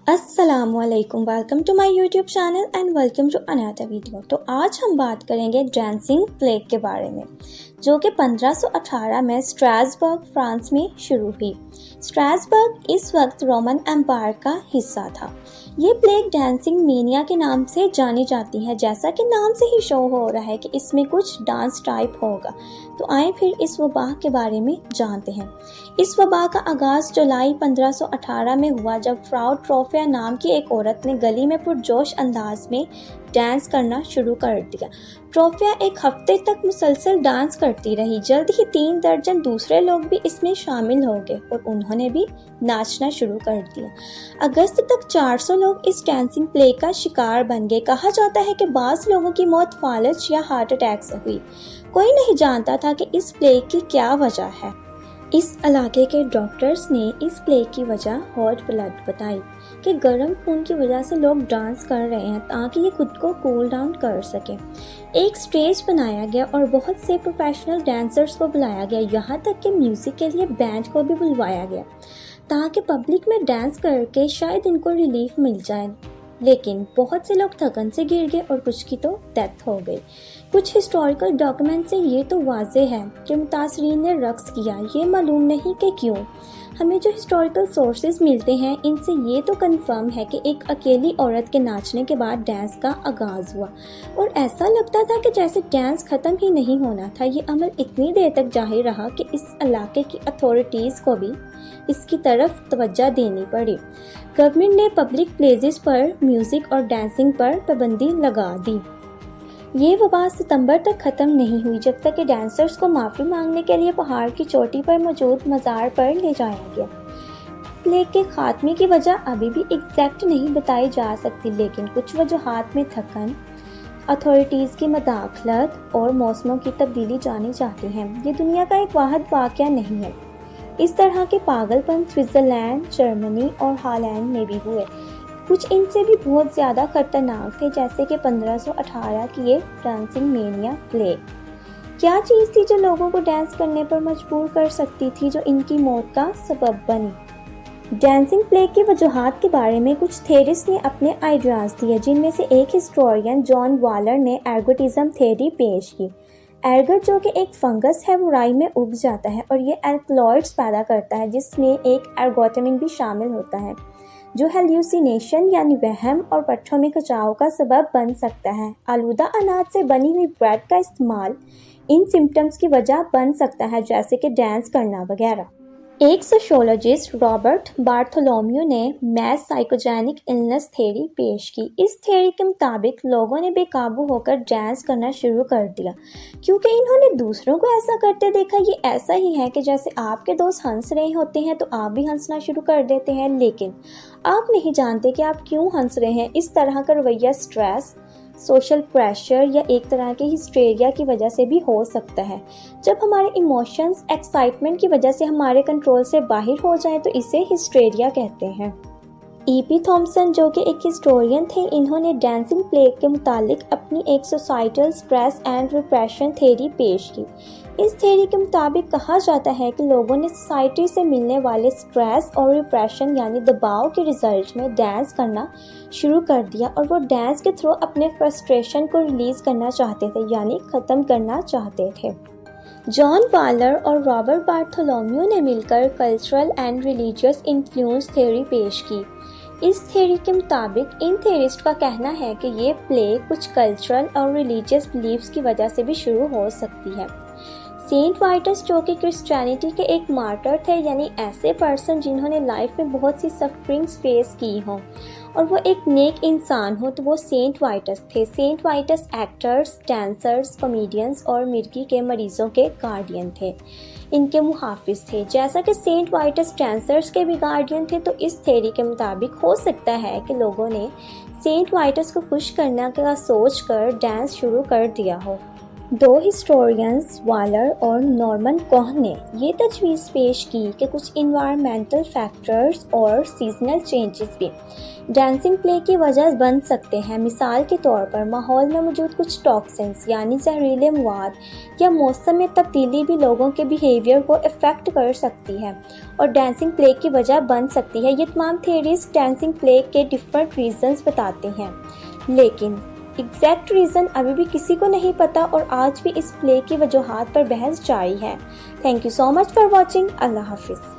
अस्सलाम वालेकुम, welcome to my YouTube channel and welcome to another video. तो आज हम बात करेंगे डांसिंग प्लेग के बारे में, जो कि 1518 में स्ट्रासबर्ग फ्रांस में शुरू हुई। स्ट्रासबर्ग इस वक्त रोमन एम्पायर का हिस्सा था। ये प्लेग डांसिंग मेनिया के नाम से जानी जाती है। जैसा कि नाम से ही शो हो रहा है कि इसमें कुछ डांस टाइप होगा, तो आए फिर इस वबा के बारे में जानते हैं। इस वबा का आगाज जुलाई 1518 में हुआ, जब फ्राउ ट्रोफिया नाम की एक औरत ने गली में पुरजोश अंदाज में डांस करना शुरू कर दिया। ट्रोफिया एक हफ्ते तक मुसलसल डांस करती रही। जल्द ही 3 दर्जन दूसरे लोग भी इसमें शामिल हो गए और उन्होंने भी नाचना शुरू कर दिया। अगस्त तक 400 लोग इस डांसिंग प्ले का शिकार बन गए। कहा जाता है कि बाज़ लोगों की मौत फालज या हार्ट अटैक से हुई। कोई नहीं जानता था कि इस प्ले की क्या वजह है। इस इलाके के डॉक्टर्स ने इस प्ले की वजह हॉट ब्लड बताई कि गर्म खून की वजह से लोग डांस कर रहे हैं ताकि ये खुद को कूल डाउन कर सके। एक स्टेज बनाया गया और बहुत से प्रोफेशनल डांसर्स को बुलाया गया, यहाँ तक कि म्यूजिक के लिए बैंड को भी बुलवाया गया ताकि पब्लिक में डांस करके शायद इनको रिलीफ मिल जाए। लेकिन बहुत से लोग थकन से गिर गए और कुछ की तो डेथ हो गई। कुछ हिस्टोरिकल डॉक्यूमेंट से ये तो वाज़े है कि मुतासरीन ने रक्स किया, ये मालूम नहीं कि क्यों। हमें जो हिस्टोरिकल सोर्सेज मिलते हैं, इनसे ये तो कंफर्म है कि एक अकेली औरत के नाचने के बाद डांस का आगाज़ हुआ और ऐसा लगता था कि जैसे डांस ख़त्म ही नहीं होना था। ये अमल इतनी देर तक जारी रहा कि इस इलाके की अथॉरिटीज़ को भी इसकी तरफ तवज्जो देनी पड़ी। गवर्नमेंट ने पब्लिक प्लेसेस पर म्यूज़िक और डांसिंग पर पाबंदी लगा दी। ये वबा सितंबर तक ख़त्म नहीं हुई, जब तक कि डांसर्स को माफ़ी मांगने के लिए पहाड़ की चोटी पर मौजूद मज़ार पर ले जाया गया। प्लेग के खात्मे की वजह अभी भी एग्जैक्ट नहीं बताई जा सकती, लेकिन कुछ वजूहात में थकन, अथॉरिटीज़ की मदाखलत और मौसमों की तब्दीली जानी जाती हैं। ये दुनिया का एक वाहिद वाक़या नहीं है। इस तरह के पागलपन स्विट्ज़रलैंड, जर्मनी और हॉलैंड में भी हुए। कुछ इनसे भी बहुत ज़्यादा खतरनाक थे, जैसे कि 1518 की ये डांसिंग मेनिया प्लेग। क्या चीज़ थी जो लोगों को डांस करने पर मजबूर कर सकती थी, जो इनकी मौत का सबब बनी? डांसिंग प्लेग की वजूहात के बारे में कुछ थेरिस्ट ने अपने आइडियाज़ दिए, जिनमें से एक हिस्टोरियन जॉन वालर ने एर्गोटिज्म थ्योरी पेश की। एर्गट, जो कि एक फंगस है, वो राई में उग जाता है और ये एल्कलॉइड्स पैदा करता है, जिसमें एक एर्गोटामिन भी शामिल होता है, जो हेल्यूसिनेशन यानी वहम और पट्टों में खिंचाव का सबब बन सकता है। आलूदा अनाज से बनी हुई ब्रेड का इस्तेमाल इन सिम्टम्स की वजह बन सकता है, जैसे कि डांस करना वगैरह। एक सोशियोलॉजिस्ट रॉबर्ट बार्थोलोम्यू ने मैस साइकोजेनिक इलनेस थ्योरी पेश की। इस थ्योरी के मुताबिक लोगों ने बेकाबू होकर डांस करना शुरू कर दिया क्योंकि इन्होंने दूसरों को ऐसा करते देखा। ये ऐसा ही है कि जैसे आपके दोस्त हंस रहे होते हैं तो आप भी हंसना शुरू कर देते हैं, लेकिन आप नहीं जानते कि आप क्यों हंस रहे हैं। इस तरह का रवैया स्ट्रेस, सोशल प्रेशर या एक तरह के हिस्टेरिया की वजह से भी हो सकता है। जब हमारे इमोशंस एक्साइटमेंट की वजह से हमारे कंट्रोल से बाहर हो जाए तो इसे हिस्टेरिया कहते हैं। E.P. थॉम्सन, जो कि एक हिस्टोरियन थे, इन्होंने डांसिंग प्लेग के मुतालिक अपनी एक societal stress and repression theory पेश की। इस थ्योरी के मुताबिक कहा जाता है कि लोगों ने सोसाइटी से मिलने वाले स्ट्रेस और रिप्रेशन यानी दबाव के रिजल्ट में डांस करना शुरू कर दिया और वो डांस के थ्रू अपने फ्रस्ट्रेशन को रिलीज करना चाहते थे, यानी ख़त्म करना चाहते थे। जॉन वालर और रॉबर्ट बार्थोलोम्यू ने मिलकर cultural and religious influence theory पेश की। इस थ्योरी के मुताबिक इन थ्योरिस्ट का कहना है कि ये प्ले कुछ कल्चरल और रिलीजियस बिलीफ्स की वजह से भी शुरू हो सकती है। सेंट वाइटस, जो कि क्रिश्चियनिटी के एक मार्टर थे, यानी ऐसे पर्सन जिन्होंने लाइफ में बहुत सी सफरिंग्स फेस की हों और वो एक नेक इंसान हो, तो वो सेंट वाइटस थे। सेंट वाइटस एक्टर्स, डांसर्स, कॉमेडियंस और मिर्गी के मरीजों के गार्डियन थे, इनके मुहाफिज थे। जैसा कि सेंट वाइटस डांसर्स के भी गार्डियन थे, तो इस थ्योरी के मुताबिक हो सकता है कि लोगों ने सेंट वाइटस को खुश करने का सोच कर डांस शुरू कर दिया हो। دو ہسٹورینز والر اور نارمن کوہن نے یہ تجویز پیش کی کہ کچھ انوائرمنٹل فیکٹرز اور سیزنل چینجز بھی ڈانسنگ پلے کی وجہ بن سکتے ہیں۔ مثال کے طور پر ماحول میں موجود کچھ ٹاکسنز یعنی زہریلے مواد یا موسم میں تبدیلی بھی لوگوں کے بیہیویئر کو افیکٹ کر سکتی ہے اور ڈانسنگ پلے کی وجہ بن سکتی ہے۔ یہ تمام تھیوریز ڈانسنگ پلے کے ڈفرینٹ ریزنز بتاتے ہیں، لیکن ایگزیکٹ ریزن ابھی بھی کسی کو نہیں پتا اور آج بھی اس پلے کی وجوہات پر بحث جاری ہے۔ Thank you so much for watching. اللہ حافظ۔